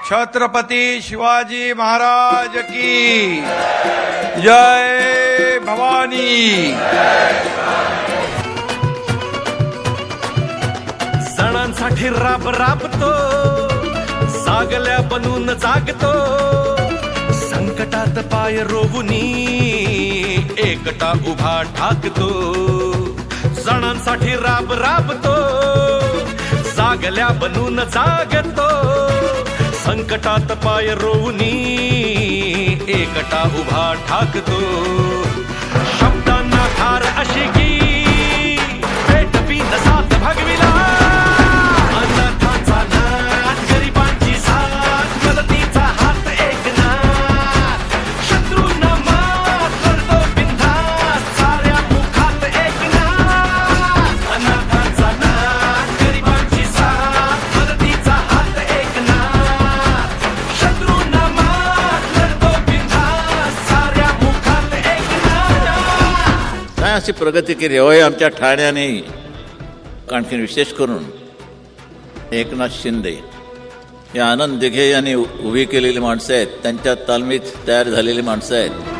छत्रपती शिवाजी महाराज की जय भवानी। सणांसाठी राब राबतो, सागल्या बनून जागतो, संकटात पाय रोवुनी एकटा उभा ठाकतो। सणांसाठी राब राबतो, सागल्या बनून जागतो, संकटात पाय रोवुनी एकटा उभा ठाकतो। शब्दांना धार अशी की पेटवी न साथ भगविला, अनाथांचा नाथ, गरिबांची साथ, मदतीचा हात एकनाथ, शत्रूंना मात करतो बिनधास्त, साऱ्या मुखात एकनाथ। अनाथांचा नाथ, गरिबांची साथ, मदतीचा हात एकनाथ, शत्रूंना मात करतो बिनधास्त, साऱ्या मुखात एकनाथ। काय अशी प्रगती केली होय आमच्या ठाण्याने। आणखी विशेष करून एकनाथ शिंदे हे आनंद दिघे यांनी उभी केलेली माणसं आहेत, त्यांच्या तालमीत तयार झालेली माणसं आहेत।